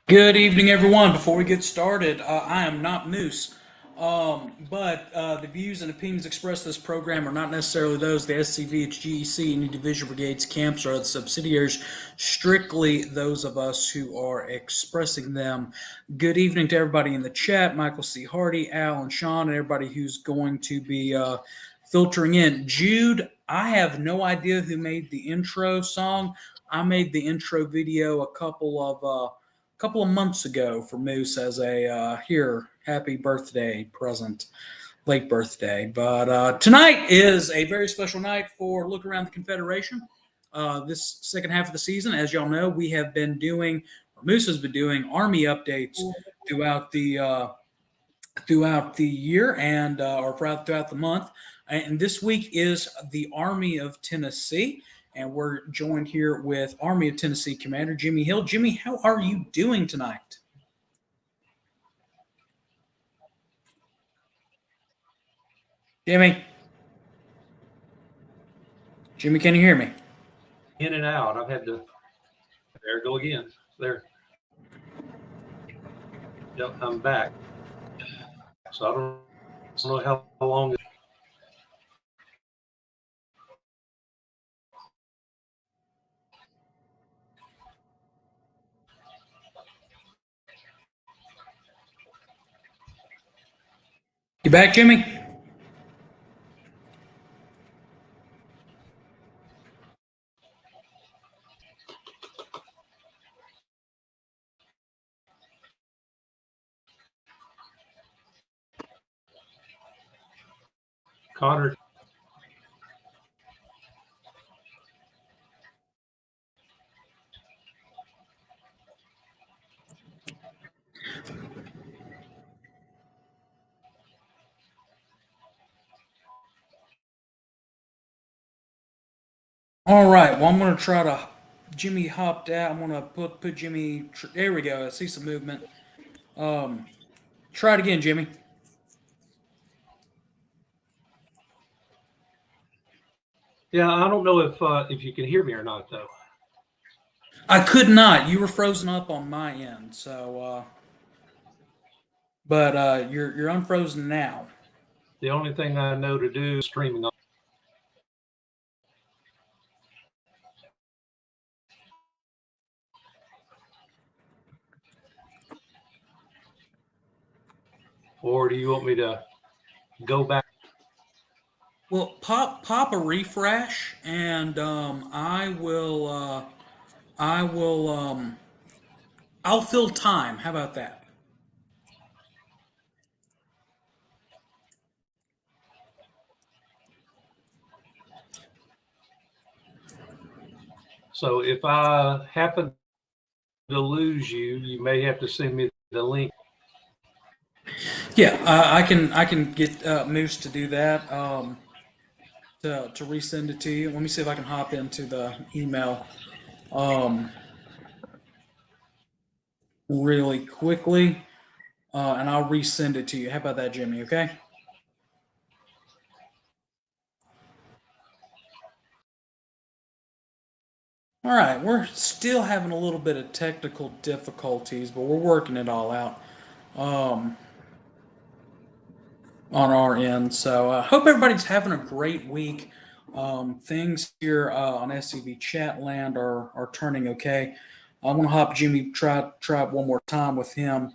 Good evening, everyone. Before we get started, I am not Moose, but the views and opinions expressed in this program are not necessarily those of the SCV, GEC, any division brigades, camps, or other subsidiaries, strictly those of us who are expressing them. Good evening to everybody in the chat, Michael C. Hardy, Al, and Sean, and everybody who's going to be filtering in. Jude, I have no idea who made the intro song. I made the intro video a couple of months ago for Moose as a here happy birthday present, late birthday. But tonight is a very special night for Look Around the Confederation. This second half of the season, as y'all know, we have been doing, or Moose has been doing, Army updates throughout the year and or throughout the month. And this week is the Army of Tennessee. And we're joined here with Army of Tennessee Commander Jimmy Hill. Jimmy, how are you doing tonight? Jimmy? Jimmy, can you hear me? In and out. I've had to. There I go again. There. Yep, I'm back. So I don't know how long. You back, Jimmy? Connor. All right. Well, I'm going to try to. Jimmy hopped out. I'm going to put Jimmy. There we go. I see some movement. Try it again, Jimmy. Yeah, I don't know if you can hear me or not though. I could not. You were frozen up on my end. So, but you're unfrozen now. The only thing I know to do is streaming on. Or do you want me to go back? Well, pop a refresh, and I'll fill time. How about that? So if I happen to lose you, you may have to send me the link. Yeah, I can get Moose to do that. To resend it to you. Let me see if I can hop into the email really quickly, and I'll resend it to you. How about that, Jimmy? Okay. All right, we're still having a little bit of technical difficulties, but we're working it all out on our end. So I hope everybody's having a great week. Things here on SCV Chatland are turning okay. I want to hop Jimmy try one more time with him.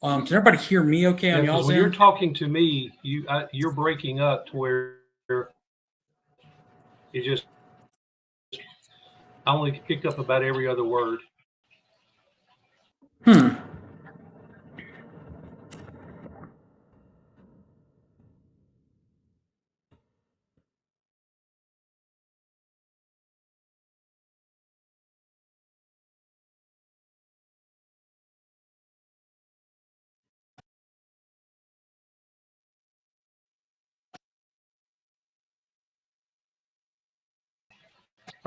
Can everybody hear me okay on y'all's when end? you're talking to me, you're breaking up to where you just. I only picked up about every other word.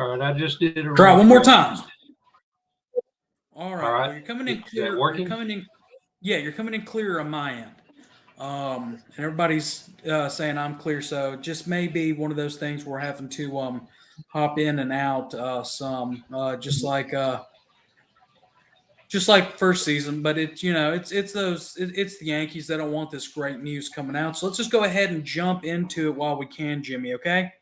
All right, I just did it. Try one more time. All right. All right. Well, you're coming in clear. Is that working? You're coming in. Yeah, you're coming in clear on my end. And everybody's saying I'm clear. So it just may be one of those things we're having to hop in and out some, just like just like first season, but it's it's the Yankees that don't want this great news coming out. So let's just go ahead and jump into it while we can, Jimmy. Okay.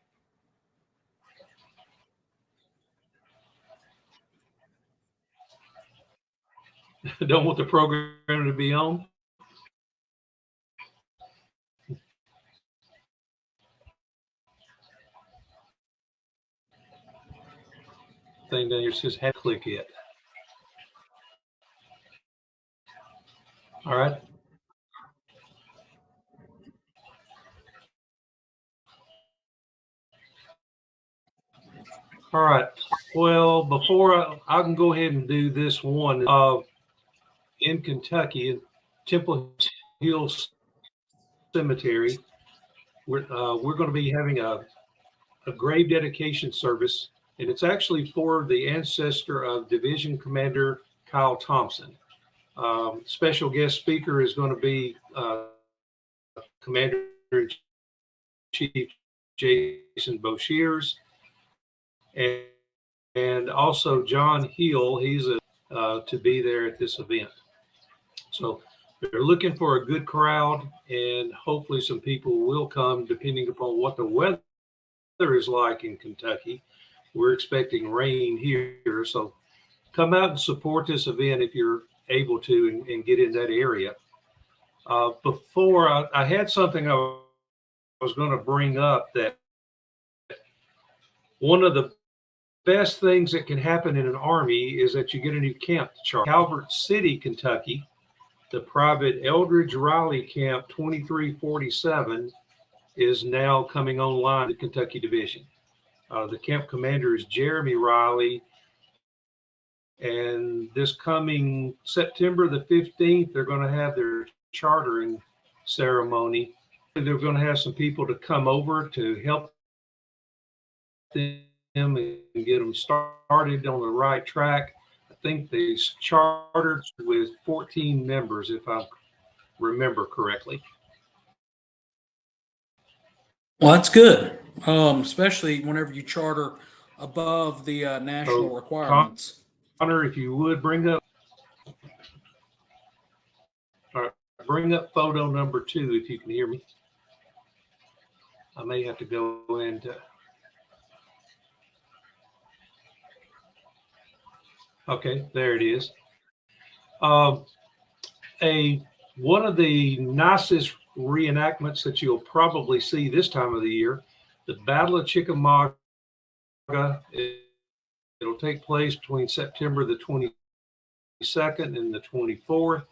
Don't want the program to be on. Thing down here says have to click it. All right. All right. Well, before I can go ahead and do this one, in Kentucky, in Temple Hill Cemetery, we're going to be having a grave dedication service, and it's actually for the ancestor of Division Commander Kyle Thompson. Special guest speaker is going to be Commander in Chief Jason Boshears, and also John Hill. He's to be there at this event. So they're looking for a good crowd, and hopefully some people will come, depending upon what the weather is like in Kentucky. We're expecting rain here, so come out and support this event if you're able to and get in that area. Before I had something I was going to bring up, that one of the best things that can happen in an army is that you get a new camp to charge. Calvert City, Kentucky, the private Eldridge Riley Camp 2347 is now coming online, the Kentucky Division. The camp commander is Jeremy Riley. And this coming September the 15th, they're going to have their chartering ceremony. They're going to have some people to come over to help them and get them started on the right track. I think they chartered with 14 members, if I remember correctly. Well, that's good, especially whenever you charter above the national requirements. Connor, if you would bring up photo number 2, if you can hear me. I may have to go into. Okay, there it is. One of the nicest reenactments that you'll probably see this time of the year, the Battle of Chickamauga. It'll take place between September the 22nd and the 24th,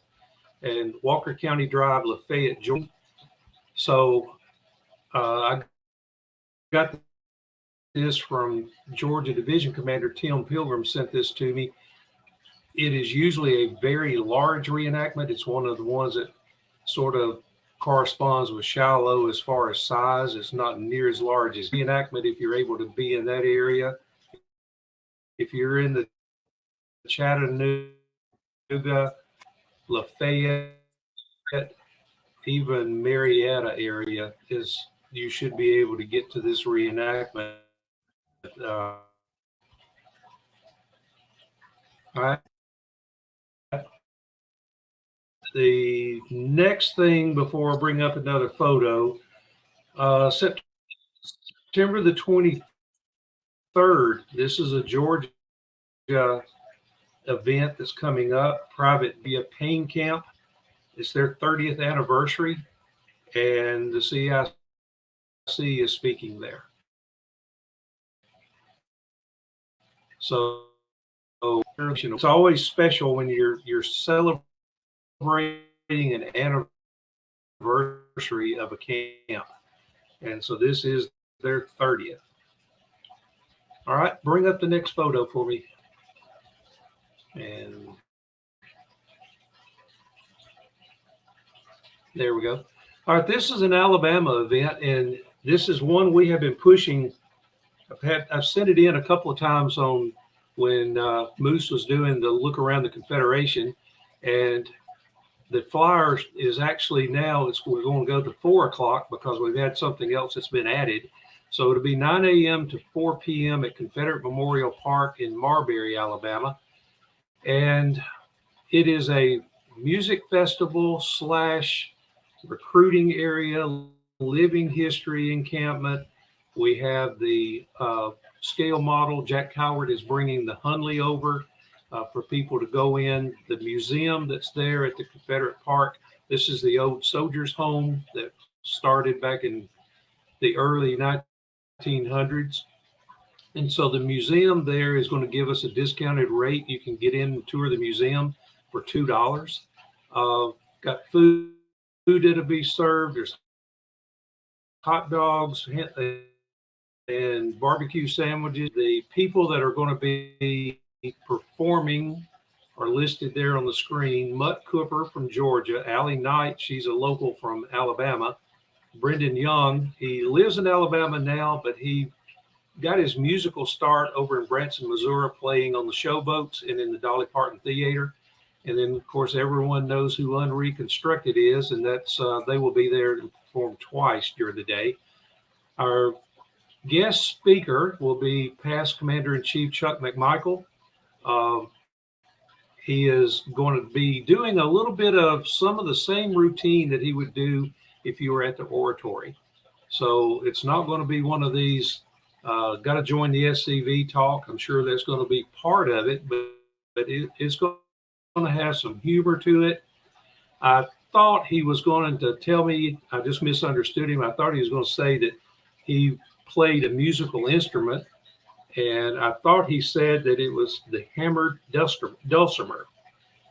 and Walker County Drive, Lafayette, Georgia. So I got this from Georgia Division Commander Tim Pilgrim sent this to me. It is usually a very large reenactment. It's one of the ones that sort of corresponds with Shiloh as far as size. It's not near as large as reenactment if you're able to be in that area. If you're in the Chattanooga, Lafayette, even Marietta area, you should be able to get to this reenactment. All right. The next thing before I bring up another photo, September the 23rd, this is a Georgia event that's coming up, Private Via Pain Camp. It's their 30th anniversary, and the CIC is speaking there. So it's always special when you're celebrating an anniversary of a camp. And so this is their 30th. All right, bring up the next photo for me. And there we go. All right, this is an Alabama event, and this is one we have been pushing. I've sent it in a couple of times on when Moose was doing the Look Around the Confederation, and the flyer is actually now, we're going to go to 4 o'clock because we've had something else that's been added. So it'll be 9 a.m. to 4 p.m. at Confederate Memorial Park in Marbury, Alabama. And it is a music festival / recruiting area, living history encampment. We have the scale model. Jack Howard is bringing the Hunley over for people to go in. The museum that's there at the Confederate Park. This is the old soldiers' home that started back in the early 1900s. And so the museum there is going to give us a discounted rate. You can get in and tour the museum for $2. Got food that'll be served. There's hot dogs and barbecue sandwiches. The people that are going to be performing are listed there on the screen. Mutt Cooper from Georgia, Allie Knight, she's a local from Alabama. Brendan Young, he lives in Alabama now, but he got his musical start over in Branson, Missouri, playing on the showboats and in the Dolly Parton Theater. And then, of course, everyone knows who Unreconstructed is, and that's they will be there to perform twice during the day. Our guest speaker will be past Commander-in-Chief Chuck McMichael. He is going to be doing a little bit of some of the same routine that he would do if you were at the oratory. So it's not going to be one of these, got to join the SCV talk. I'm sure that's going to be part of it, but it's going to have some humor to it. I thought he was going to tell me, I just misunderstood him. I thought he was going to say that he played a musical instrument, and I thought he said that it was the hammered dulcimer,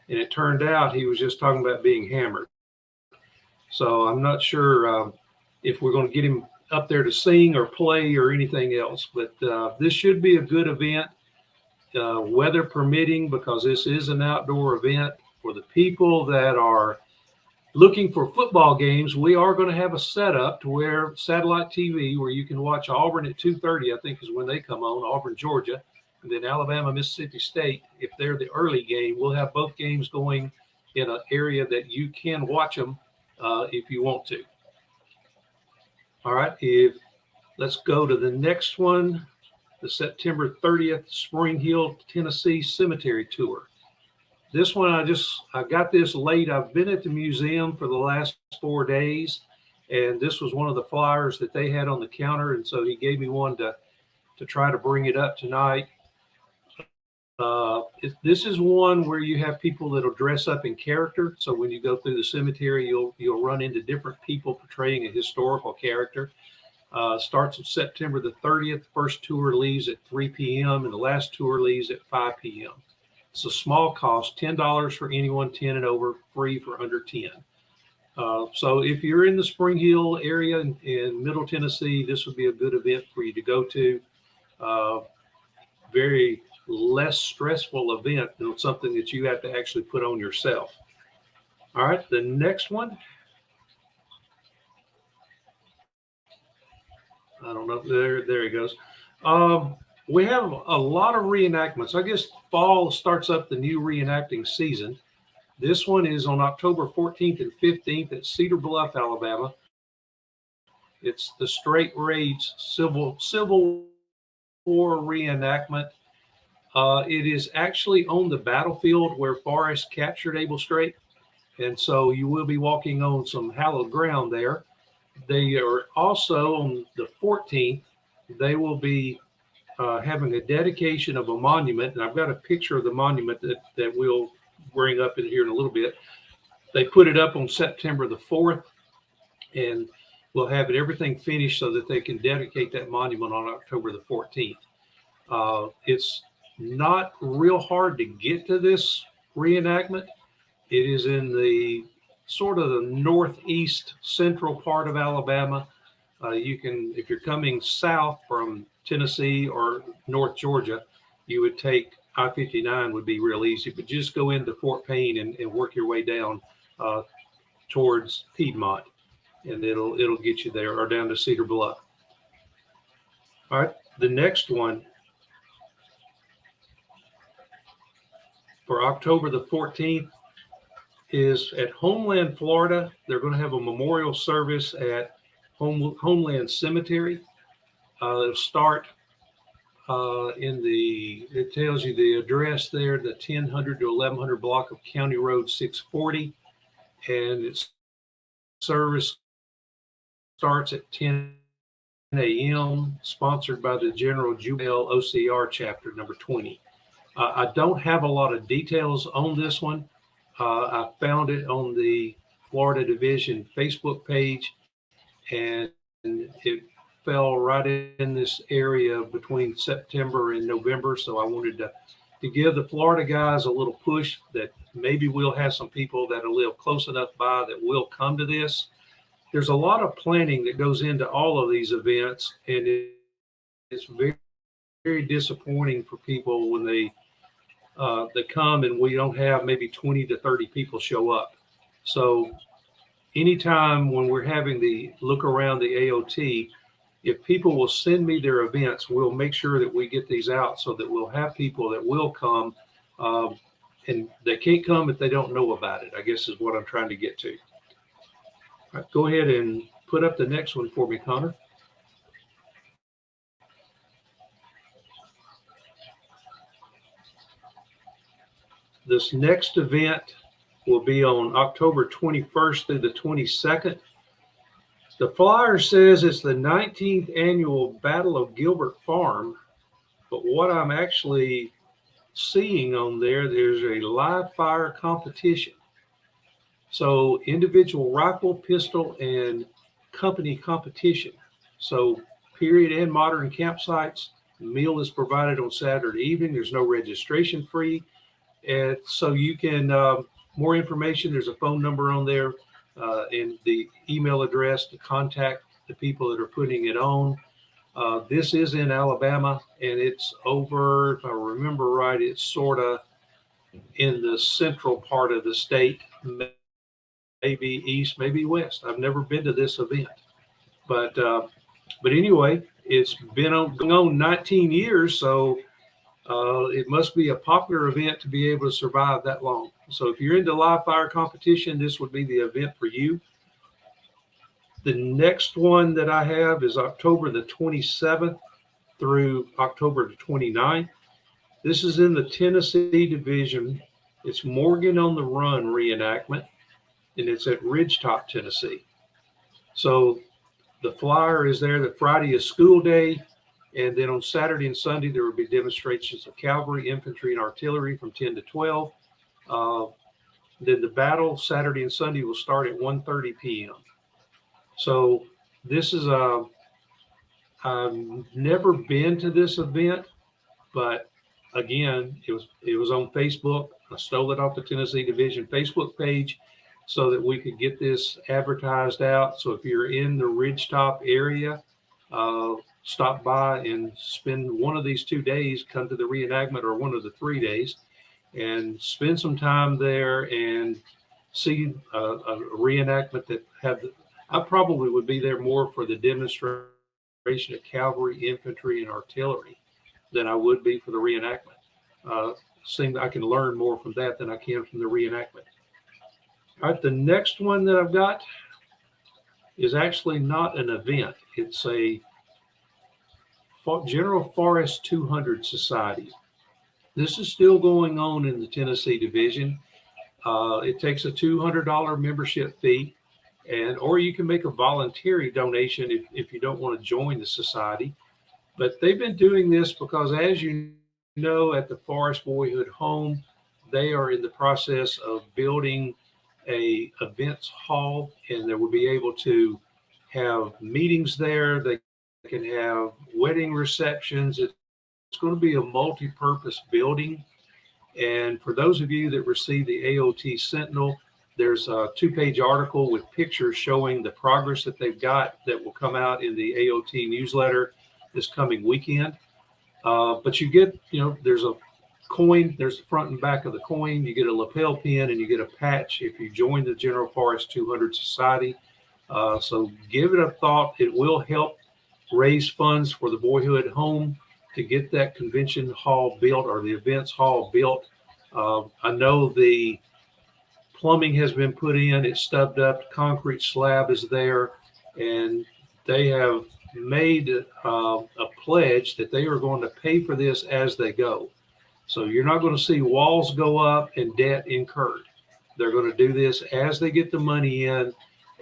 and it turned out he was just talking about being hammered. So I'm not sure if we're going to get him up there to sing or play or anything else, but this should be a good event, weather permitting, because this is an outdoor event. For the people that are looking for football games, we are going to have a setup to where satellite TV, where you can watch Auburn at 2:30, I think is when they come on, Auburn, Georgia, and then Alabama, Mississippi State. If they're the early game, we'll have both games going in an area that you can watch them if you want to. All right, let's go to the next one, the September 30th Spring Hill, Tennessee Cemetery Tour. This one, I got this late. I've been at the museum for the last 4 days, and this was one of the flyers that they had on the counter, and so he gave me one to try to bring it up tonight. This is one where you have people that'll dress up in character. So when you go through the cemetery, you'll run into different people portraying a historical character. Starts on September the 30th. First tour leaves at 3 p.m. and the last tour leaves at 5 p.m. It's a small cost, $10 for anyone 10 and over, free for under 10. So if you're in the Spring Hill area in Middle Tennessee, this would be a good event for you to go to. Very less stressful event than something that you have to actually put on yourself. All right, the next one. I don't know. There he goes. We have a lot of reenactments. I guess fall starts up the new reenacting season. This one is on October 14th and 15th at Cedar Bluff, Alabama. It's the Straight Rage Civil War reenactment. It is actually on the battlefield where Forrest captured Able Strait. And so you will be walking on some hallowed ground there. They are also on the 14th, they will be having a dedication of a monument. And I've got a picture of the monument that we'll bring up in here in a little bit. They put it up on September the 4th, and we'll have everything finished so that they can dedicate that monument on October the 14th. It's not real hard to get to this reenactment. It is in the sort of the northeast central part of Alabama. You can, if you're coming south from Tennessee or North Georgia, you would take I-59 would be real easy, but just go into Fort Payne and work your way down towards Piedmont, and it'll get you there, or down to Cedar Bluff. All right, the next one for October the 14th is at Homeland, Florida. They're going to have a memorial service at Homeland Cemetery. It'll start it tells you the address there, the 1000 to 1100 block of County Road 640, and its service starts at 10 a.m., sponsored by the General Jubel OCR chapter number 20. I don't have a lot of details on this one. I found it on the Florida Division Facebook page, and it fell right in this area between September and November. So I wanted to give the Florida guys a little push that maybe we'll have some people that will live close enough by that will come to this. There's a lot of planning that goes into all of these events, and it's very, very disappointing for people when they come and we don't have maybe 20 to 30 people show up. So anytime when we're having the Look Around the AOT, if people will send me their events, we'll make sure that we get these out so that we'll have people that will come, and they can't come if they don't know about it, I guess is what I'm trying to get to. All right, go ahead and put up the next one for me, Connor. This next event will be on October 21st through the 22nd. The flyer says it's the 19th annual Battle of Gilbert Farm, but what I'm actually seeing on there, there's a live fire competition. So individual rifle, pistol, and company competition. So period and modern campsites. Meal is provided on Saturday evening. There's no registration fee. And so you can, more information, there's a phone number on there and the email address to contact the people that are putting it on. This is in Alabama, and it's over, if I remember right, it's sort of in the central part of the state, maybe east, maybe west. I've never been to this event, but anyway, it's been going on 19 years, so it must be a popular event to be able to survive that long. So if you're into live fire competition, this would be the event for you. The next one that I have is October the 27th through October the 29th. This is in the Tennessee Division. It's Morgan on the Run reenactment, and it's at Ridgetop, Tennessee. So the flyer is there that Friday is school day, and then on Saturday and Sunday, there will be demonstrations of cavalry, infantry, and artillery from 10 to 12. Then the battle Saturday and Sunday will start at 1:30 p.m. So this is I've never been to this event, but again, it was on Facebook. I stole it off the Tennessee Division Facebook page so that we could get this advertised out. So if you're in the Ridgetop area, stop by and spend one of these 2 days, come to the reenactment, or one of the 3 days, and spend some time there and see a reenactment that I probably would be there more for the demonstration of cavalry, infantry, and artillery than I would be for the reenactment. Seems I can learn more from that than I can from the reenactment. All right, the next one that I've got is actually not an event. It's a General Forest 200 Society. This is still going on in the Tennessee Division. It takes a $200 membership fee, or you can make a voluntary donation if you don't want to join the society. But they've been doing this because, as you know, at the Forest Boyhood Home, they are in the process of building a events hall, and they will be able to have meetings there. They can have wedding receptions. It's going to be a multi-purpose building. And for those of you that receive the AOT Sentinel, there's a 2-page article with pictures showing the progress that they've got that will come out in the AOT newsletter this coming weekend. But you get, there's a coin, there's the front and back of the coin. You get a lapel pin and you get a patch if you join the General Forest 200 Society. So give it a thought. It will help raise funds for the Boyhood Home to get that convention hall built, or the events hall built. I know the plumbing has been put in, it's stubbed up, concrete slab is there, and they have made a pledge that they are going to pay for this as they go. So you're not going to see walls go up and debt incurred. They're going to do this as they get the money in,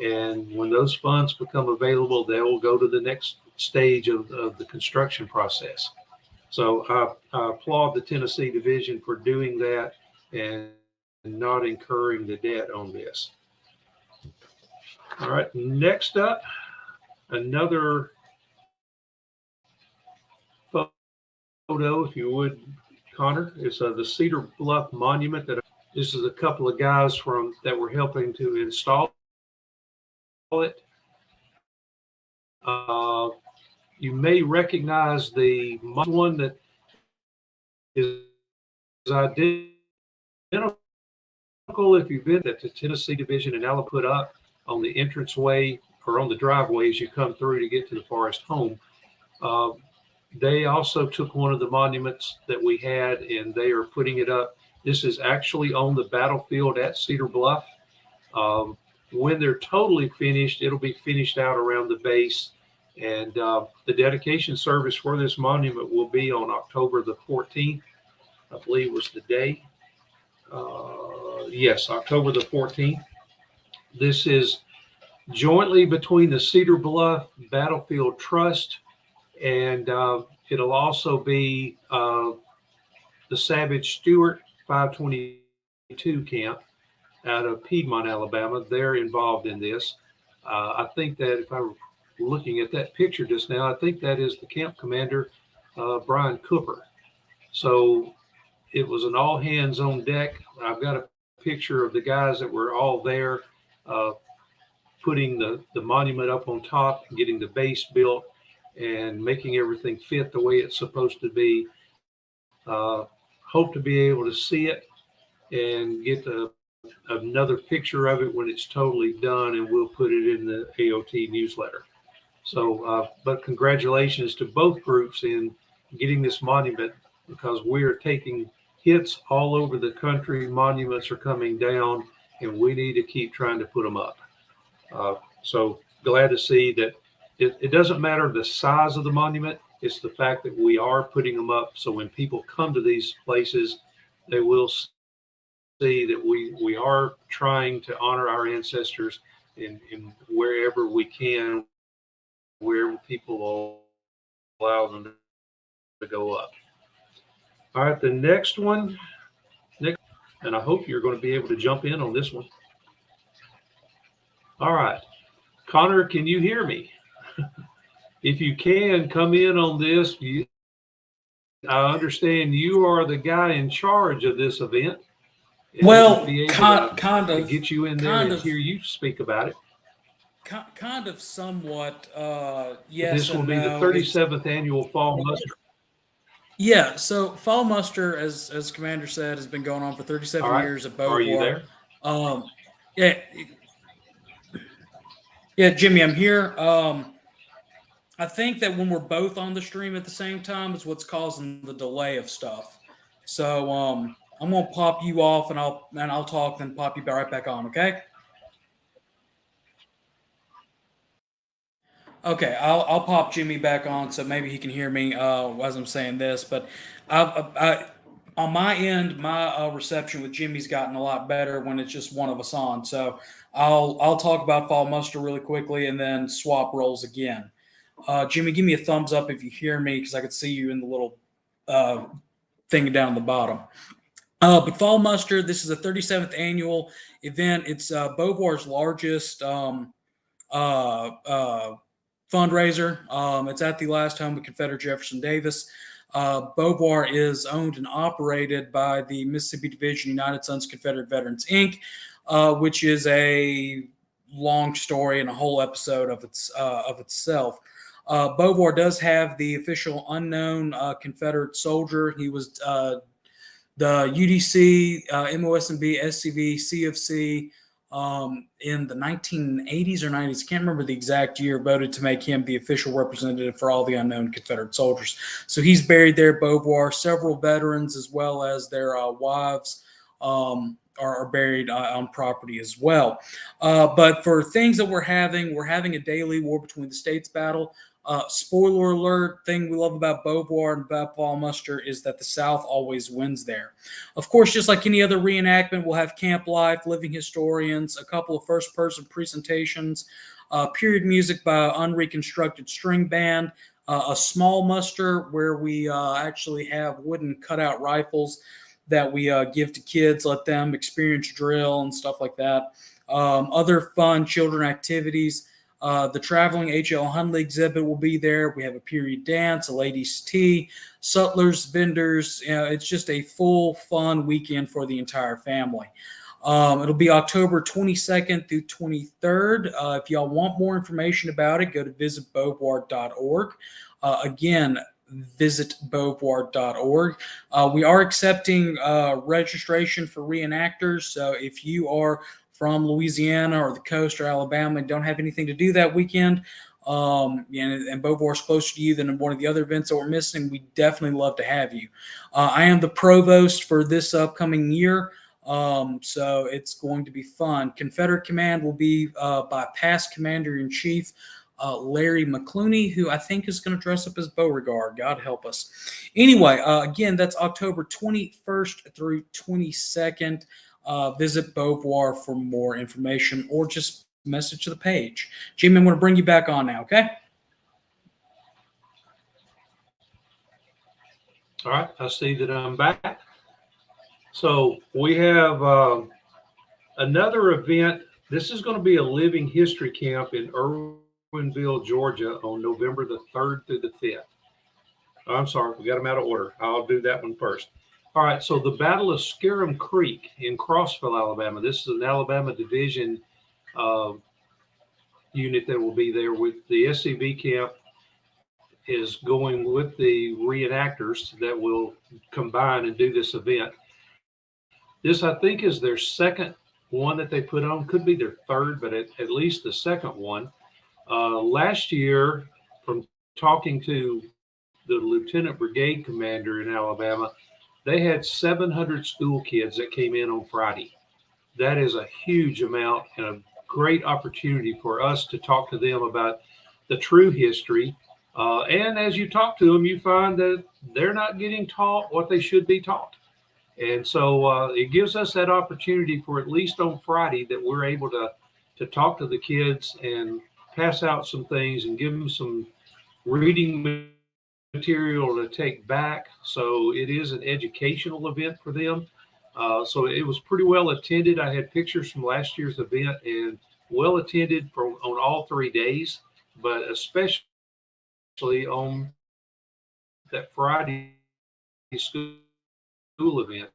and when those funds become available, they'll go to the next stage of the construction process. So I applaud the Tennessee division for doing that and not incurring the debt on this. All right, next up, another photo, if you would, Connor. It's the Cedar Bluff Monument. This is a couple of guys that were helping to install it. You may recognize the one that is identical if you've been at the Tennessee division in Alabama put up on the entranceway or on the driveway as you come through to get to the Forest home. They also took one of the monuments that we had and they are putting it up. This is actually on the battlefield at Cedar Bluff. When they're totally finished, it'll be finished out around the base. And the dedication service for this monument will be on October the 14th, I believe was the day. Yes, October the 14th. This is jointly between the Cedar Bluff Battlefield Trust, and it'll also be the Savage Stewart 522 camp out of Piedmont, Alabama. They're involved in this. I think that if I were looking at that picture just now, I think that is the camp commander, Brian Cooper. So it was an all hands on deck. I've got a picture of the guys that were all there putting the monument up on top, getting the base built and making everything fit the way it's supposed to be. Hope to be able to see it and get another picture of it when it's totally done, and we'll put it in the AOT newsletter. So, but congratulations to both groups in getting this monument, because we're taking hits all over the country. Monuments are coming down, and we need to keep trying to put them up. So glad to see that it doesn't matter the size of the monument. It's the fact that we are putting them up. So when people come to these places, they will see that we are trying to honor our ancestors in wherever we can, where people will allow them to go up. All right, the next one, and I hope you're going to be able to jump in on this one. All right, Connor, can you hear me? If you can, come in on this. I understand you are the guy in charge of this event. Well, be able kind to of get you in there and hear you speak about it. Kind of, somewhat. Yes. This will be the 37th annual Fall Muster. Yeah. So Fall Muster, as Commander said, has been going on for 37 years at Beauvoir. Are you there? Yeah. Yeah, Jimmy, I'm here. I think that when we're both on the stream at the same time is what's causing the delay of stuff. So I'm gonna pop you off and I'll talk, then pop you right back on, okay? Okay, I'll pop Jimmy back on so maybe he can hear me as I'm saying this. But I on my end, my reception with Jimmy's gotten a lot better when it's just one of us on. So I'll talk about Fall Muster really quickly and then swap roles again. Jimmy, give me a thumbs up if you hear me, because I could see you in the little thing down the bottom. But Fall Muster, this is the 37th annual event. It's Beauvoir's largest fundraiser. It's at the last home of Confederate Jefferson Davis. Beauvoir is owned and operated by the Mississippi Division United Sons Confederate Veterans, Inc., which is a long story and a whole episode of itself. Beauvoir does have the official unknown Confederate soldier. He was the UDC, MOSNB, SCV, CFC in the 1980s or 90s, can't remember the exact year, voted to make him the official representative for all the unknown Confederate soldiers. So he's buried there at Beauvoir. Several veterans as well as their wives are buried on property as well. But for things that we're having a daily war between the states battle. Spoiler alert, thing we love about Beauvoir and about fall muster is that the South always wins there. Of course, just like any other reenactment, we'll have camp life, living historians, a couple of first-person presentations, period music by an unreconstructed string band, a small muster where we actually have wooden cutout rifles that we give to kids, let them experience drill and stuff like that. Other fun children activities. The traveling H.L. Hundley exhibit will be there. We have a period dance, a ladies' tea, sutlers, vendors. It's just a full, fun weekend for the entire family. It'll be October 22nd through 23rd. If y'all want more information about it, go to visitbeauvoir.org. Again, visitbeauvoir.org. We are accepting registration for reenactors. So if you are from Louisiana or the coast or Alabama and don't have anything to do that weekend, and Beauvoir is closer to you than one of the other events that we're missing, we definitely love to have you. I am the provost for this upcoming year, so it's going to be fun. Confederate Command will be by past Commander-in-Chief Larry McClooney, who I think is going to dress up as Beauregard. God help us. Anyway, again, that's October 21st through 22nd. Visit Beauvoir for more information or just message to the page. Jimmy, I'm going to bring you back on now, okay? All right, I see that I'm back. So we have another event. This is going to be a living history camp in Irwinville, Georgia on November the 3rd through the 5th. I'm sorry, we got them out of order. I'll do that one first. All right, so the Battle of Scarum Creek in Crossville, Alabama. This is an Alabama Division unit that will be there with the SCV camp is going with the reenactors that will combine and do this event. This, I think, is their second one that they put on. Could be their third, but at least the second one. Last year, from talking to the Lieutenant Brigade Commander in Alabama, they had 700 school kids that came in on Friday. That is a huge amount and a great opportunity for us to talk to them about the true history. And as you talk to them, you find that they're not getting taught what they should be taught. And so it gives us that opportunity for at least on Friday that we're able to talk to the kids and pass out some things and give them some reading material to take back. So it is an educational event for them. So it was pretty well attended. I had pictures from last year's event and well attended on all 3 days, but especially on that Friday school event.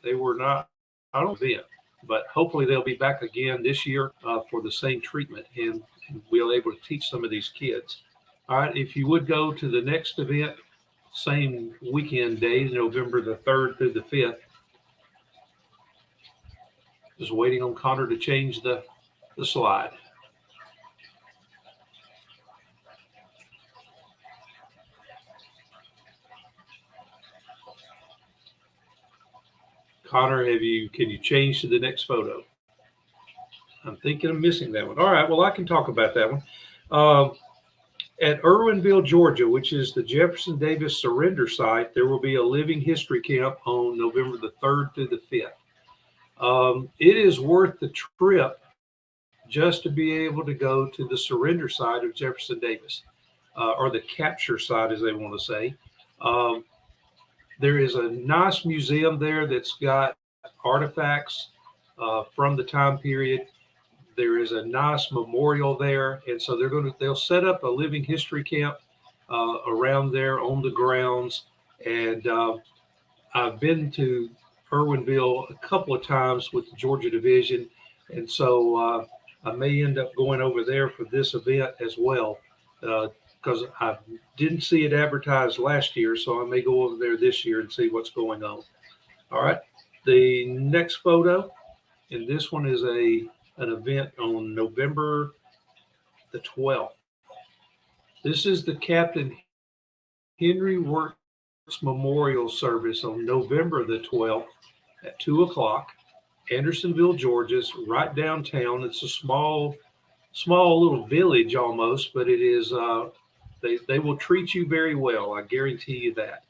They were not an event, but hopefully they'll be back again this year for the same treatment and we'll be able to teach some of these kids. All right, if you would go to the next event, same weekend day, November the 3rd through the 5th. Just waiting on Connor to change the slide. Connor, can you change to the next photo? I'm thinking I'm missing that one. All right, well, I can talk about that one. At Irwinville, Georgia, which is the Jefferson Davis surrender site, there will be a living history camp on November the 3rd through the 5th. It is worth the trip just to be able to go to the surrender site of Jefferson Davis, or the capture site, as they want to say. There is a nice museum there that's got artifacts from the time period. There is a nice memorial there, and so they'll set up a living history camp around there on the grounds. And I've been to Irwinville a couple of times with the Georgia Division, and so I may end up going over there for this event as well, because I didn't see it advertised last year, so I may go over there this year and see what's going on. All right, the next photo, and this one is an event on November the 12th. This is the Captain Henry Works Memorial Service on November the 12th at 2 o'clock, Andersonville, Georgia. It's right downtown. It's a small small little village almost, but it is, they will treat you very well. I guarantee you that.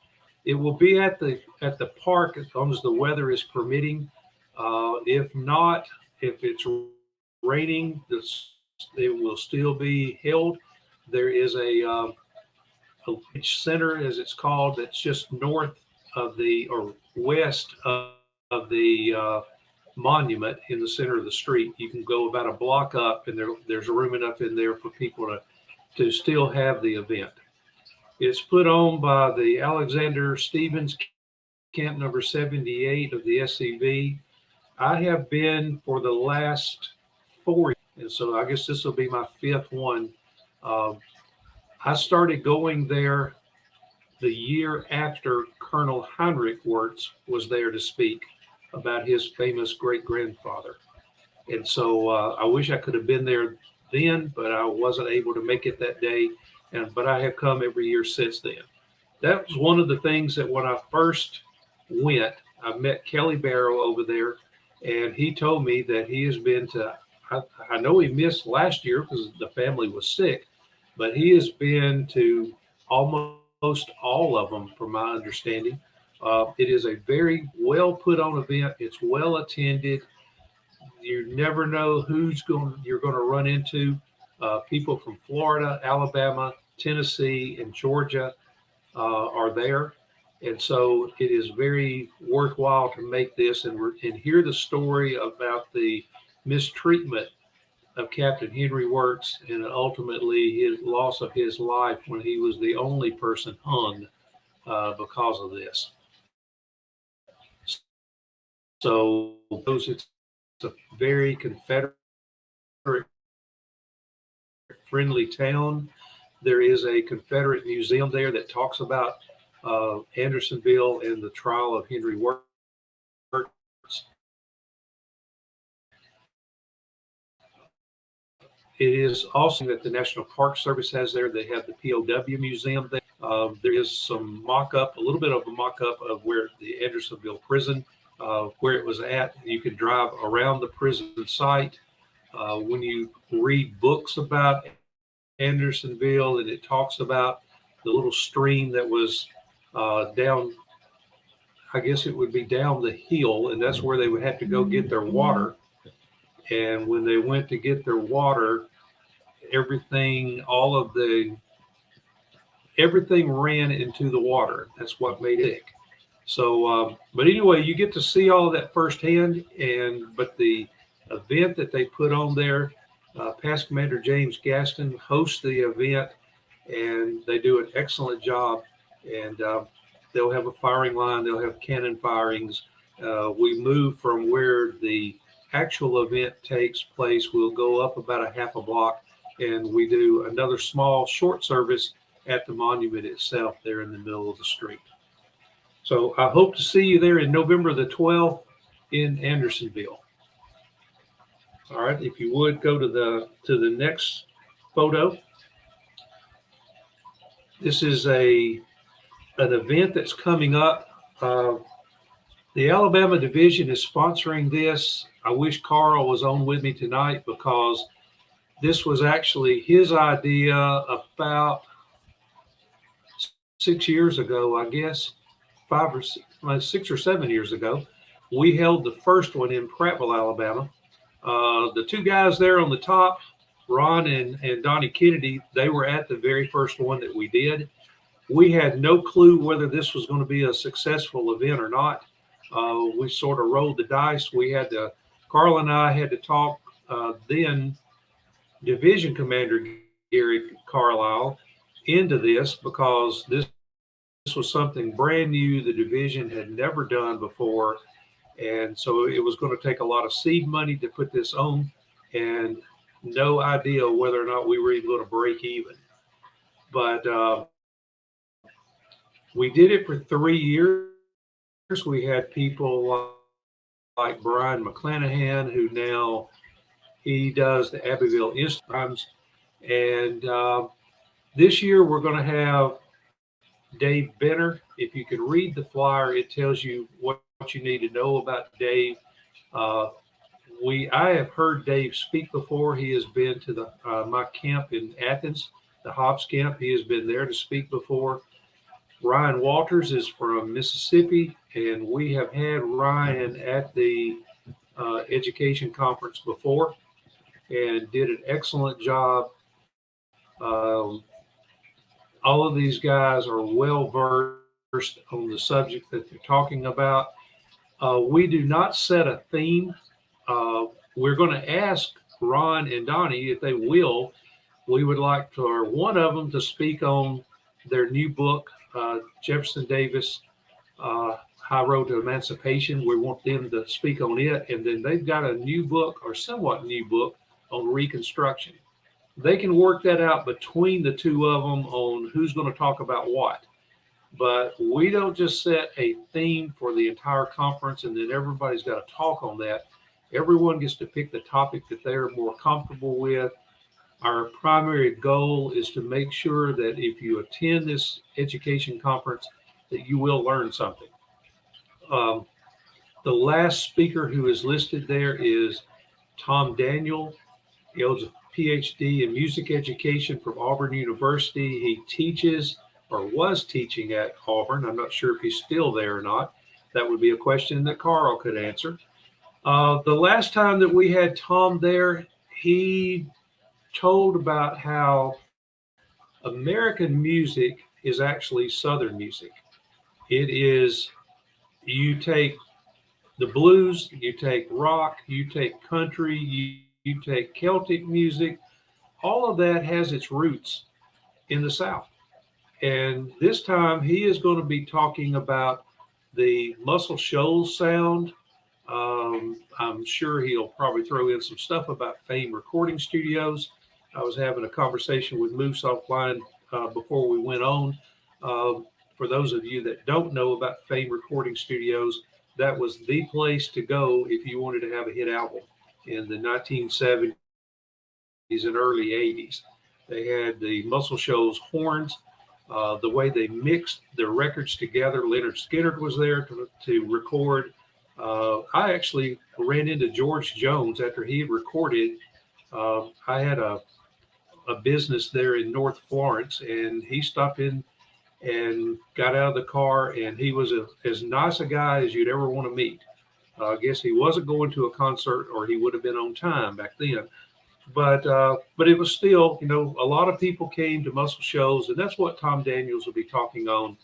It will be at the park as long as the weather is permitting. If not, if it's raining, it will still be held. There is a center, as it's called, that's just north of the or west of the monument in the center of the street. You can go about a block up, and there's room enough in there for people to still have the event. It's put on by the Alexander Stevens Camp number 78 of the SCV. I have been for the last 4 years, and so I guess this will be my 5th one. I started going there the year after Colonel Heinrich Wirtz was there to speak about his famous great-grandfather. And so I wish I could have been there then, but I wasn't able to make it that day. But I have come every year since then. That was one of the things that when I first went, I met Kelly Barrow over there, and he told me that he has been to, I know he missed last year because the family was sick, but he has been to almost all of them, from my understanding. It is a very well put on event. It's well attended. You never know you're going to run into. People from Florida, Alabama, Tennessee, and Georgia are there. And so it is very worthwhile to make this and hear the story about the mistreatment of Captain Henry Wirtz and ultimately his loss of his life when he was the only person hung because of this. So it's a very Confederate friendly town. There is a Confederate museum there that talks about Andersonville and the trial of Henry Wirtz. It is also that the National Park Service has there. They have the POW museum there. There is some mock-up, a little bit of a mock-up of where the Andersonville prison, where it was at. You can drive around the prison site. When you read books about Andersonville, and it talks about the little stream that was down, I guess it would be down the hill, and that's where they would have to go get their water. And when they went to get their water, everything ran into the water. That's what made it thick. So, but anyway, you get to see all of that firsthand. But the event that they put on there, Past Commander James Gaston hosts the event, and they do an excellent job. And they'll have a firing line. They'll have cannon firings. We move from where the actual event takes place. We'll go up about a half a block, and we do another small short service at the monument itself there in the middle of the street. So I hope to see you there in November the 12th in Andersonville. All right, if you would go to the next photo. This is an event that's coming up. The Alabama Division is sponsoring this. I wish Carl was on with me tonight because this was actually his idea about 6 years ago, I guess, 6 or 7 years ago. We held the first one in Prattville, Alabama. The two guys there on the top, Ron and Donnie Kennedy, they were at the very first one that we did. We had no clue whether this was going to be a successful event or not. We sort of rolled the dice. Carl and I had to talk then Division Commander Gary Carlisle into this because this was something brand new the division had never done before. And so it was going to take a lot of seed money to put this on and no idea whether or not we were even going to break even. But we did it for 3 years. We had people like Brian McClanahan, who now he does the Abbeville Institute. And this year we're going to have Dave Benner. If you can read the flyer, it tells you what you need to know about Dave. I have heard Dave speak before. He has been to my camp in Athens, the Hobbs camp. He has been there to speak before. Ryan Walters is from Mississippi, and we have had Ryan at the education conference before and did an excellent job. All of these guys are well versed on the subject that they're talking about. We do not set a theme. We're going to ask Ron and Donnie if they will. We would like for one of them to speak on their new book, Jefferson Davis, High Road to Emancipation. We want them to speak on it. And then they've got a new book, or somewhat new book, on Reconstruction. They can work that out between the two of them on who's going to talk about what. But we don't just set a theme for the entire conference and then everybody's got to talk on that. Everyone gets to pick the topic that they're more comfortable with. Our primary goal is to make sure that if you attend this education conference, that you will learn something. The last speaker who is listed there is Tom Daniel. He holds a PhD in music education from Auburn University. He teaches or was teaching at Auburn. I'm not sure if he's still there or not. That would be a question that Carl could answer. The last time that we had Tom there, he told about how American music is actually Southern music. It is, you take the blues, you take rock, you take country, you take Celtic music, all of that has its roots in the South. And this time he is going to be talking about the Muscle Shoals sound. I'm sure he'll probably throw in some stuff about Fame Recording Studios. I was having a conversation with Moose offline before we went on. For those of you that don't know about Fame Recording Studios, that was the place to go if you wanted to have a hit album in the 1970s and early 80s. They had the Muscle Shoals horns, the way they mixed their records together. Leonard Skinner was there to record. I actually ran into George Jones after he had recorded. I had a business there in North Florence, and he stopped in and got out of the car, and he was as nice a guy as you'd ever want to meet. I guess he wasn't going to a concert, or he would have been on time back then. But it was still, you know, a lot of people came to Muscle Shoals, and that's what Tom Daniels will be talking on.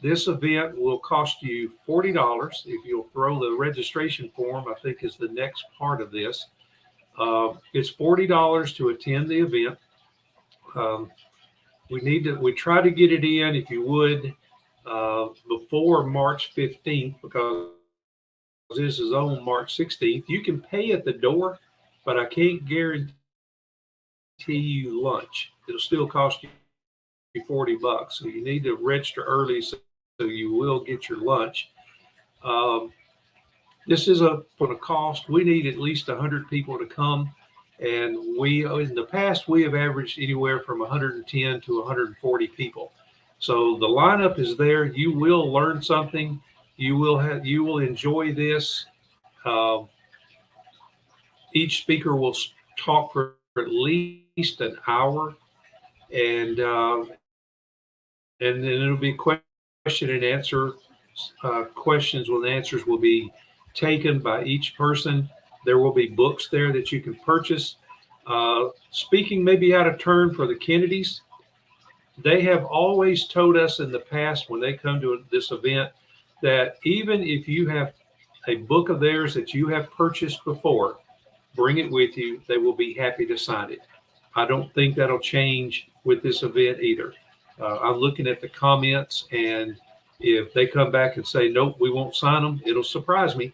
This event will cost you $40 if you'll throw the registration form, I think is the next part of this. It's $40 to attend the event. We try to get it in, if you would, before March 15th, because this is on March 16th. You can pay at the door, but I can't guarantee you lunch. It'll still cost you $40. So you need to register early so you will get your lunch. This is for the cost. We need at least 100 people to come. And in the past, we have averaged anywhere from 110 to 140 people. So the lineup is there. You will learn something. You will enjoy this. Each speaker will talk for at least an hour, and then it'll be question and answer. Questions with answers will be taken by each person. There will be books there that you can purchase. Speaking may be out of turn for the Kennedys. They have always told us in the past when they come to this event that even if you have a book of theirs that you have purchased before, bring it with you. They will be happy to sign it. I don't think that'll change with this event either. I'm looking at the comments, and if they come back and say, nope, we won't sign them, it'll surprise me.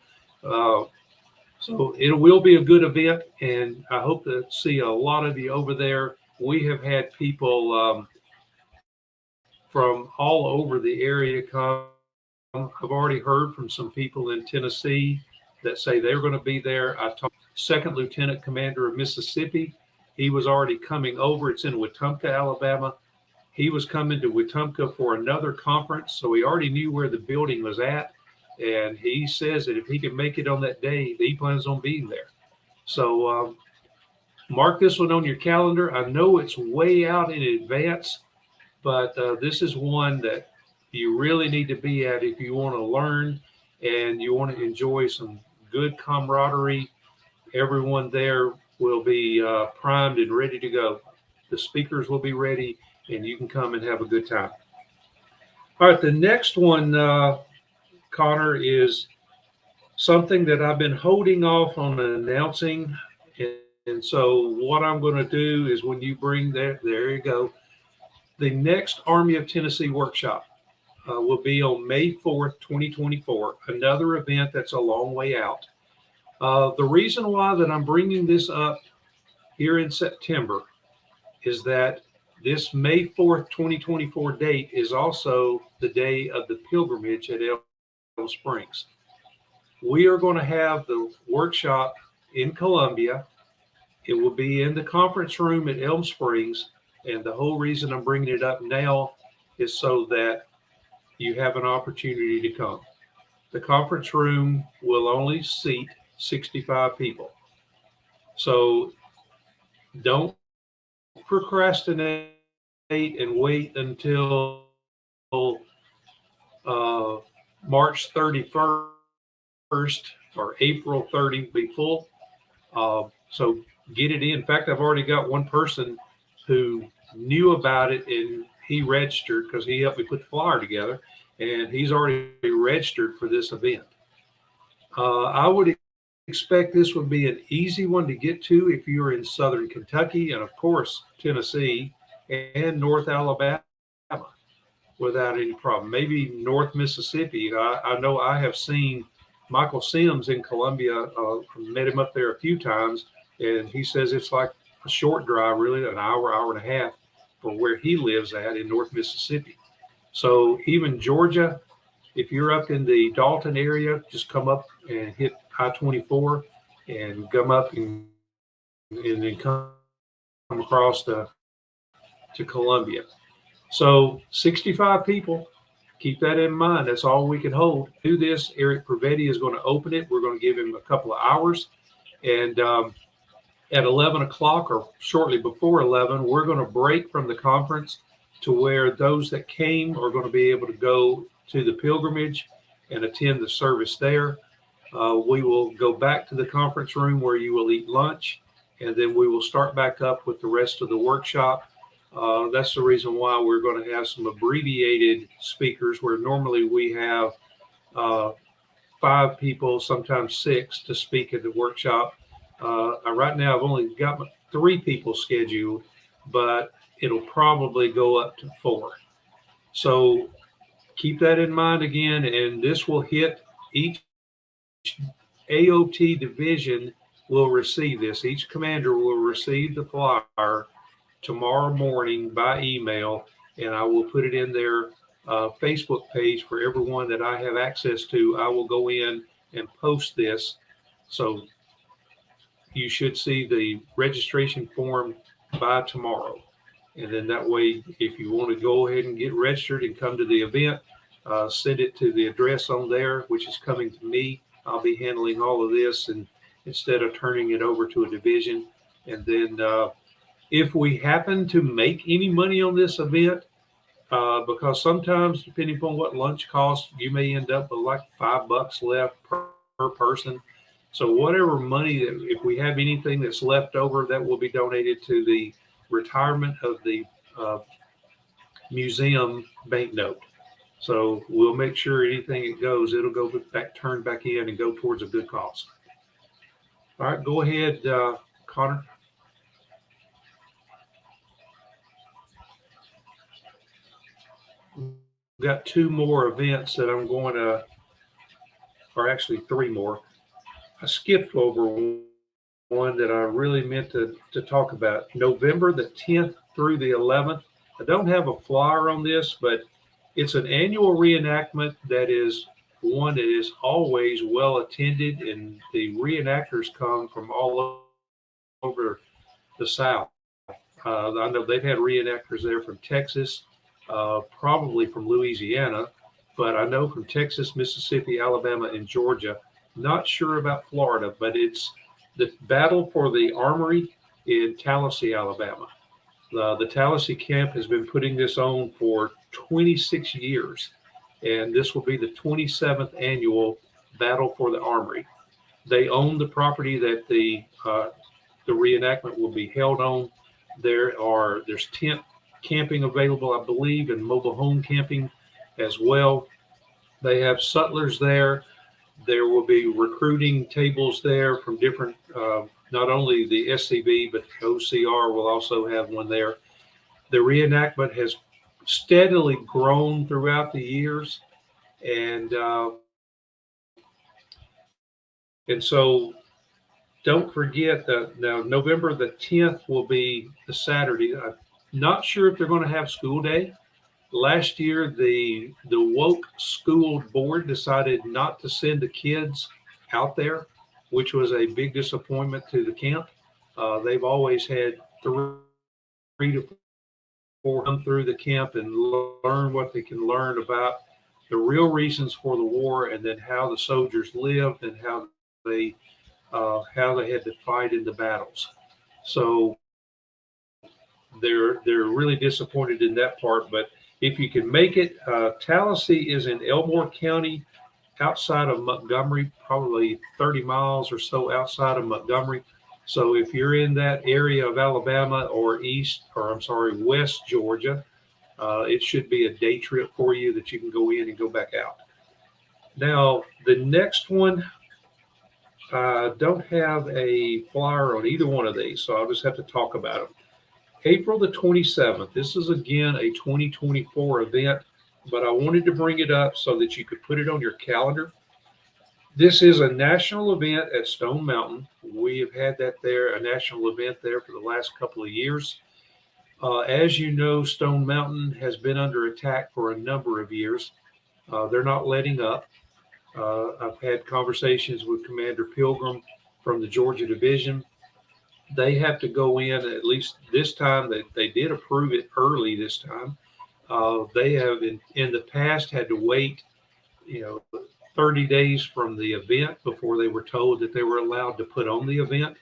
So it will be a good event, and I hope to see a lot of you over there. We have had people from all over the area come. I've already heard from some people in Tennessee that say they're going to be there. I talked to Second Lieutenant Commander of Mississippi. He was already coming over. It's in Wetumpka, Alabama. He was coming to Wetumpka for another conference, so he already knew where the building was at. And he says that if he can make it on that day, he plans on being there. So mark this one on your calendar. I know it's way out in advance, but this is one that you really need to be at if you want to learn and you want to enjoy some good camaraderie. Everyone there will be primed and ready to go. The speakers will be ready, and you can come and have a good time. All right, the next one, Connor, is something that I've been holding off on announcing. And so what I'm going to do is when you bring that, there you go. The next Army of Tennessee workshop will be on May 4th, 2024, another event that's a long way out. The reason why that I'm bringing this up here in September is that this May 4th, 2024 date is also the day of the pilgrimage at Elm Springs. We are going to have the workshop in Columbia. It will be in the conference room at Elm Springs. And the whole reason I'm bringing it up now is so that you have an opportunity to come. The conference room will only seat 65 people. So don't procrastinate and wait until March 31st or April 30 to be full. So get it in. In fact, I've already got one person who knew about it and he registered because he helped me put the flyer together, and he's already registered for this event. I would expect this would be an easy one to get to if you're in Southern Kentucky and, of course, Tennessee and North Alabama without any problem. Maybe North Mississippi. I know I have seen Michael Sims in Columbia. Met him up there a few times, and he says it's like a short drive, really, an hour, hour and a half from where he lives at in North Mississippi. So even Georgia, if you're up in the Dalton area, just come up and hit I-24 and come up and then come across to Columbia. So 65 people, keep that in mind. That's all we can hold. Do this. Eric Pravetti is going to open it. We're going to give him a couple of hours. And at 11 o'clock or shortly before 11, we're going to break from the conference to where those that came are going to be able to go to the pilgrimage and attend the service there. We will go back to the conference room where you will eat lunch, and then we will start back up with the rest of the workshop. That's the reason why we're going to have some abbreviated speakers where normally we have 5 people, sometimes 6 to speak at the workshop. Right now I've only got 3 people scheduled, but it'll probably go up to 4. So keep that in mind again, and this will hit each AOT division will receive this. Each commander will receive the flyer tomorrow morning by email, and I will put it in their Facebook page for everyone that I have access to. I will go in and post this. So you should see the registration form by tomorrow. And then that way, if you want to go ahead and get registered and come to the event, send it to the address on there, which is coming to me. I'll be handling all of this, and instead of turning it over to a division. And then if we happen to make any money on this event, because sometimes depending upon what lunch costs, you may end up with like $5 left per person. So whatever money that, if we have anything that's left over, that will be donated to the retirement of the museum banknote. So we'll make sure anything it goes, it'll go back, turn back in and go towards a good cause. All right, go ahead, Connor. We've got 2 more events that I'm going to, or actually 3 more. I skipped over one that I really meant to talk about. November the 10th through the 11th. I don't have a flyer on this, but it's an annual reenactment that is one that is always well attended, and the reenactors come from all over the South. I know they've had reenactors there from Texas, probably from Louisiana, but I know from Texas, Mississippi, Alabama, and Georgia. Not sure about Florida, but it's the battle for the armory in Tallahassee, Alabama. The Tallahassee camp has been putting this on for 26 years, and this will be the 27th annual battle for the armory. They own the property that the reenactment will be held on. There's tent camping available, I believe, and mobile home camping as well. They have sutlers there. There will be recruiting tables there from different, not only the SCV, but the OCR will also have one there. The reenactment has steadily grown throughout the years. And so don't forget that now November the 10th will be the Saturday. I'm not sure if they're going to have school day. Last year, the woke school board decided not to send the kids out there, which was a big disappointment to the camp. They've always had 3 to 4 come through the camp and learn what they can learn about the real reasons for the war, and then how the soldiers lived and how they had to fight in the battles. So they're really disappointed in that part. But if you can make it, Tallahassee is in Elmore County, outside of Montgomery, probably 30 miles or so outside of Montgomery. So if you're in that area of Alabama or West Georgia, it should be a day trip for you that you can go in and go back out. Now, the next one, I don't have a flyer on either one of these, so I'll just have to talk about them. April the 27th, this is again a 2024 event, but I wanted to bring it up so that you could put it on your calendar. This is a national event at Stone Mountain. We have had that there, a national event there for the last couple of years. As you know, Stone Mountain has been under attack for a number of years. They're not letting up. I've had conversations with Commander Pilgrim from the Georgia Division. They have to go in, at least this time. They did approve it early this time. They have in the past had to wait, 30 days from the event before they were told that they were allowed to put on the event.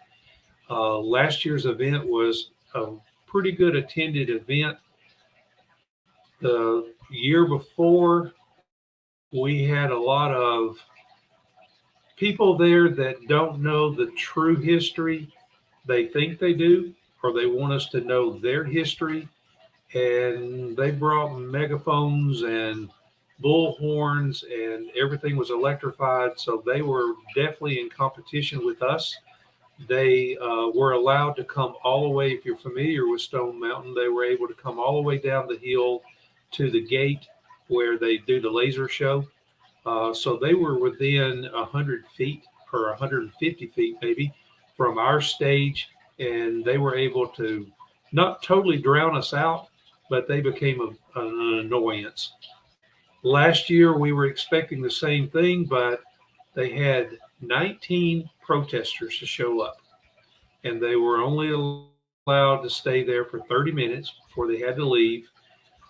Last year's event was a pretty good attended event. The year before, we had a lot of people there that don't know the true history. They think they do, or they want us to know their history. And they brought megaphones and bullhorns, and everything was electrified. So they were definitely in competition with us. They were allowed to come all the way. If you're familiar with Stone Mountain, they were able to come all the way down the hill to the gate where they do the laser show. So they were within 100 feet or 150 feet maybe from our stage, and they were able to not totally drown us out, but they became an annoyance. Last year, we were expecting the same thing, but they had 19 protesters to show up, and they were only allowed to stay there for 30 minutes before they had to leave.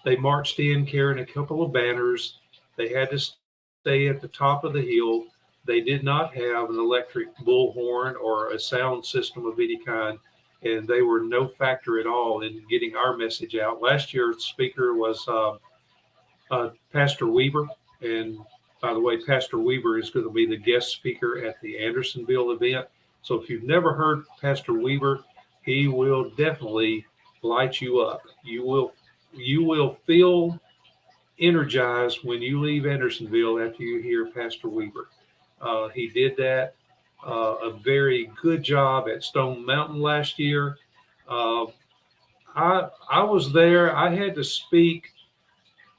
They marched in carrying a couple of banners. They had to stay at the top of the hill. They did not have an electric bullhorn or a sound system of any kind, and they were no factor at all in getting our message out. Last year's speaker was Pastor Weaver, and by the way, Pastor Weaver is going to be the guest speaker at the Andersonville event. So if you've never heard Pastor Weaver, he will definitely light you up. You will feel energized when you leave Andersonville after you hear Pastor Weaver. He did that a very good job at Stone Mountain last year. I was there. I had to speak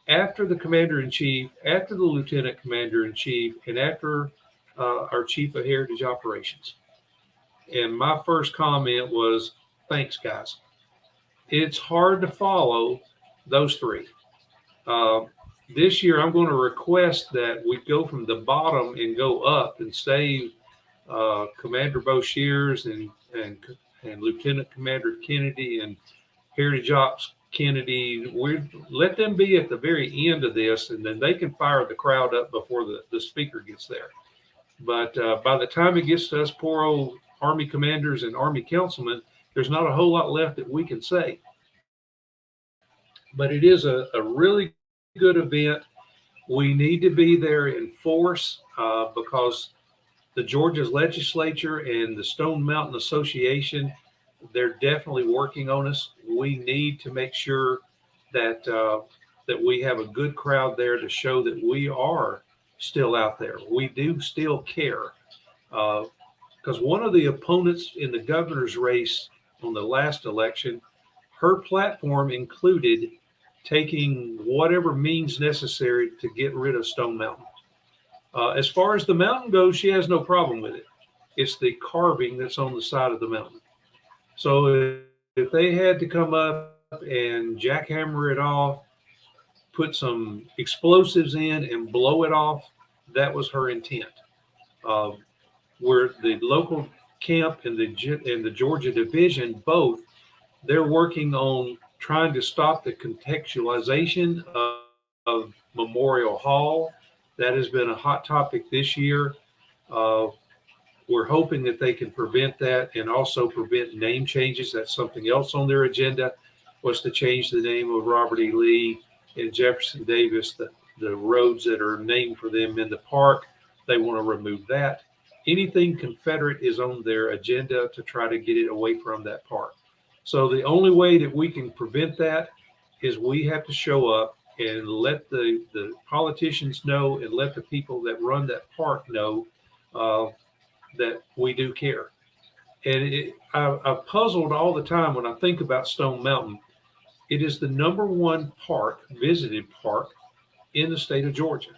after the commander-in-chief, after the lieutenant commander-in-chief, and after our chief of heritage operations. And my first comment was, thanks, guys. It's hard to follow those three. This year, I'm going to request that we go from the bottom and go up and save Commander Boshears and Lieutenant Commander Kennedy and Heritage Ops Kennedy. Let them be at the very end of this, and then they can fire the crowd up before the speaker gets there. But by the time it gets to us poor old Army commanders and Army councilmen, there's not a whole lot left that we can say. But it is a really good event. We need to be there in force because the Georgia legislature and the Stone Mountain Association, they're definitely working on us. We need to make sure that that we have a good crowd there to show that we are still out there. We do still care. Because one of the opponents in the governor's race on the last election, her platform included taking whatever means necessary to get rid of Stone Mountain. As far as the mountain goes, she has no problem with it. It's the carving that's on the side of the mountain. So if they had to come up and jackhammer it off, put some explosives in and blow it off, that was her intent. Where the local camp and the Georgia division, both, they're working on trying to stop the contextualization of Memorial Hall. That has been a hot topic this year. We're hoping that they can prevent that and also prevent name changes. That's something else on their agenda, was to change the name of Robert E. Lee and Jefferson Davis, the roads that are named for them in the park. They want to remove that. Anything Confederate is on their agenda to try to get it away from that park. So the only way that we can prevent that is we have to show up and let the politicians know and let the people that run that park know that we do care. And I'm puzzled all the time when I think about Stone Mountain. It is the #1 park, visited park, in the state of Georgia.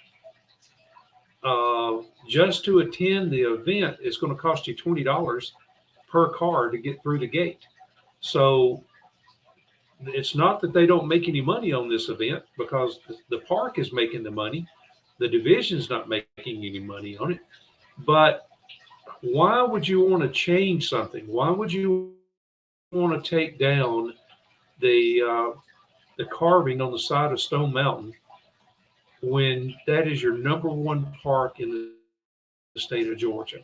Just to attend the event, it's going to cost you $20 per car to get through the gate. So it's not that they don't make any money on this event, because the park is making the money. The division's not making any money on it. But why would you want to change something? Why would you want to take down the carving on the side of Stone Mountain when that is your #1 park in the state of Georgia?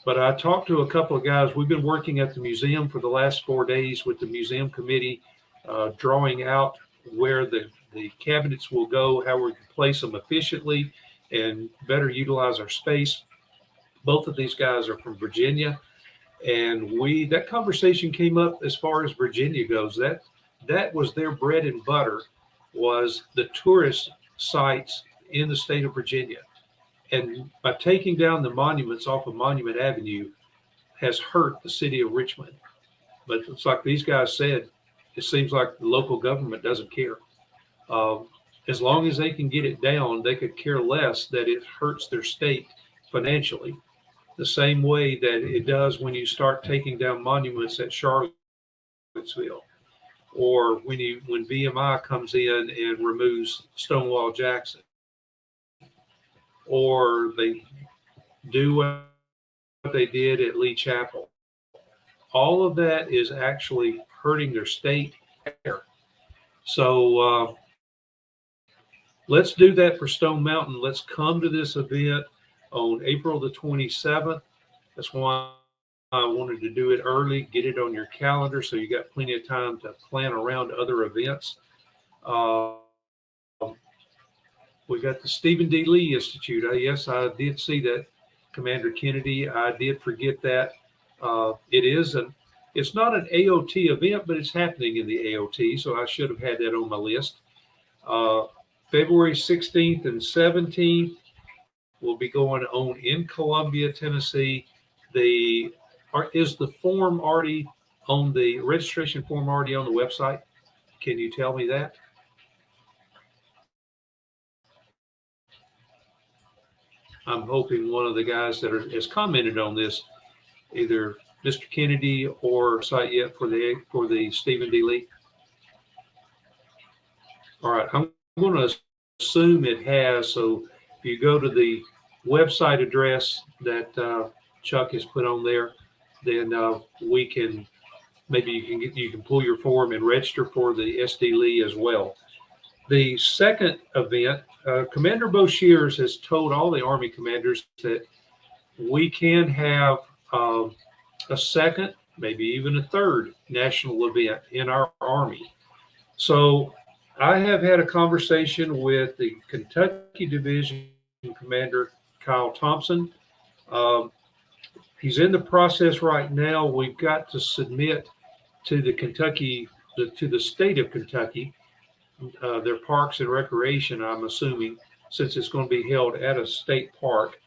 But I talked to a couple of guys. We've been working at the museum for the last 4 days with the museum committee, drawing out where the cabinets will go, how we can place them efficiently and better utilize our space. Both of these guys are from Virginia, and that conversation came up as far as Virginia goes. That was their bread and butter, was the tourist sites in the state of Virginia. And by taking down the monuments off of Monument Avenue has hurt the city of Richmond. But it's like these guys said, it seems like the local government doesn't care. As long as they can get it down, they could care less that it hurts their state financially, the same way that it does when you start taking down monuments at Charlottesville, or when VMI comes in and removes Stonewall Jackson, or they do what they did at Lee Chapel. All of that is actually hurting their state. So let's do that for Stone Mountain. Let's come to this event on April the 27th. That's why I wanted to do it early, get it on your calendar so you got plenty of time to plan around other events. We got the Stephen D. Lee Institute. Yes, I did see that, Commander Kennedy. I did forget that. It's not an AOT event, but it's happening in the AOT, so I should have had that on my list. February 16th and 17th will be going on in Columbia, Tennessee. Is the form already on the registration form already on the website? Can you tell me that? I'm hoping one of the guys that has commented on this, either Mr. Kennedy or site yet for the Stephen D. Lee. All right, I'm going to assume it has. So if you go to the website address that Chuck has put on there, then we can you can pull your form and register for the SD Lee as well. The second event, Commander Boshears has told all the Army commanders that we can have a second, maybe even a third national event in our Army. So I have had a conversation with the Kentucky Division Commander, Kyle Thompson. Um, he's in the process right now. We've got to submit to to the state of Kentucky, their parks and recreation, I'm assuming, since it's going to be held at a state park.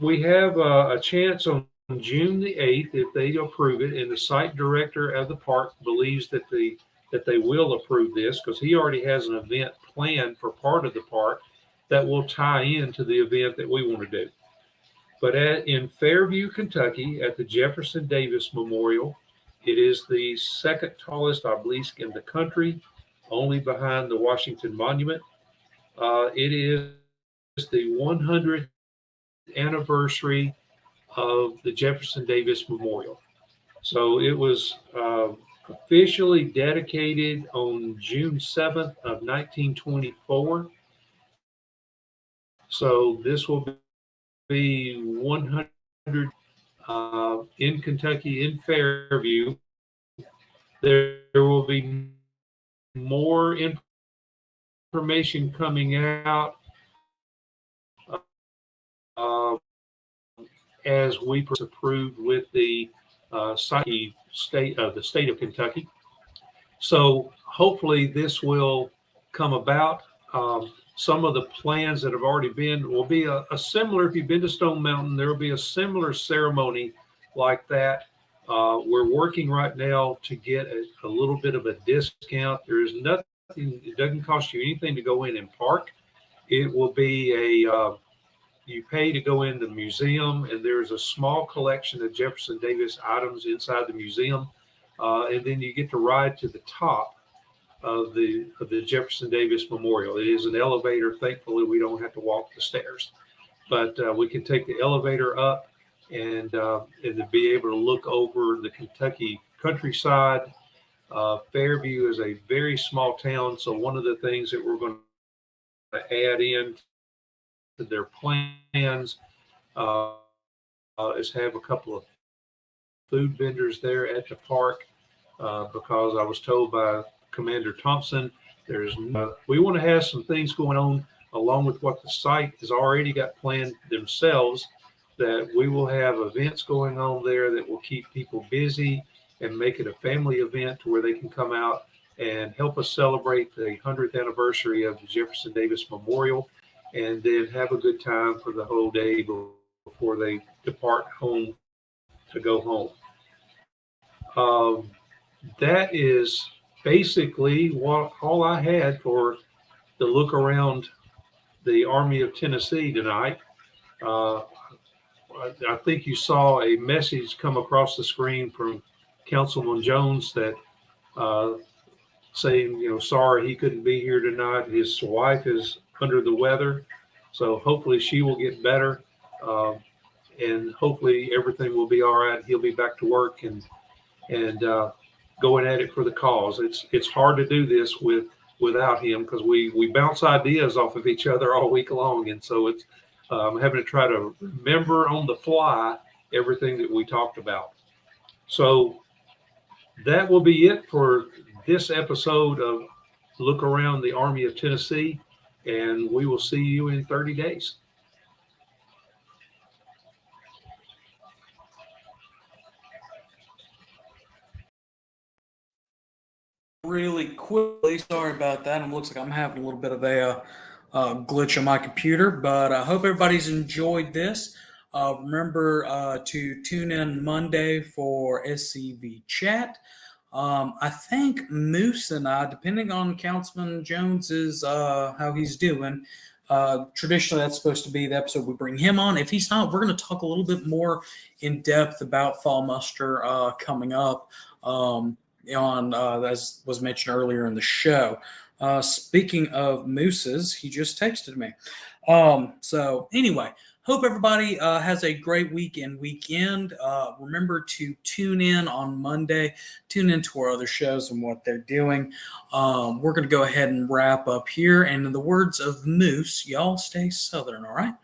We have a chance on June the 8th if they approve it, and the site director of the park believes that they will approve this because he already has an event planned for part of the park that will tie into the event that we want to do. But in Fairview, Kentucky, at the Jefferson Davis Memorial, it is the second tallest obelisk in the country, only behind the Washington Monument. It is the 100th anniversary of the Jefferson Davis Memorial. So it was officially dedicated on June 7th of 1924. So this will be 100 in Kentucky, in Fairview. There will be more information coming out as we approved with the state of Kentucky. So hopefully this will come about. Some of the plans that have already been will be a similar. If you've been to Stone Mountain, there will be a similar ceremony like that. We're working right now to get a little bit of a discount. There is nothing. It doesn't cost you anything to go in and park. It will be you pay to go in the museum, and there's a small collection of Jefferson Davis items inside the museum, and then you get to ride to the top of the Jefferson Davis Memorial. It is an elevator. Thankfully, we don't have to walk the stairs, but we can take the elevator up and to be able to look over the Kentucky countryside. Fairview is a very small town, so one of the things that we're going to add in to their plans is have a couple of food vendors there at the park because I was told by Commander Thompson we want to have some things going on along with what the site has already got planned themselves, that we will have events going on there that will keep people busy and make it a family event to where they can come out and help us celebrate the 100th anniversary of the Jefferson Davis Memorial, and then have a good time for the whole day before they depart home to go home. That is basically all I had for the look around the Army of Tennessee tonight. I think you saw a message come across the screen from Councilman Jones that saying, sorry he couldn't be here tonight. His wife is under the weather, so hopefully she will get better, and hopefully everything will be all right. He'll be back to work and going at it for the cause. It's hard to do this without him because we bounce ideas off of each other all week long, and so it's having to try to remember on the fly everything that we talked about. So that will be it for this episode of Look Around the Army of Tennessee, and we will see you in 30 days. Really quickly, sorry about that. It looks like I'm having a little bit of a glitch on my computer, but I hope everybody's enjoyed this. Remember to tune in Monday for SCV Chat. I think Moose and I, depending on Councilman Jones's how he's doing, traditionally that's supposed to be the episode we bring him on. If he's not, we're going to talk a little bit more in depth about fall muster coming up on as was mentioned earlier in the show. Speaking of mooses, he just texted me. So anyway, hope everybody has a great week and weekend. Remember to tune in on Monday. Tune into our other shows and what they're doing. We're going to go ahead and wrap up here. And in the words of Moose, y'all stay Southern, all right?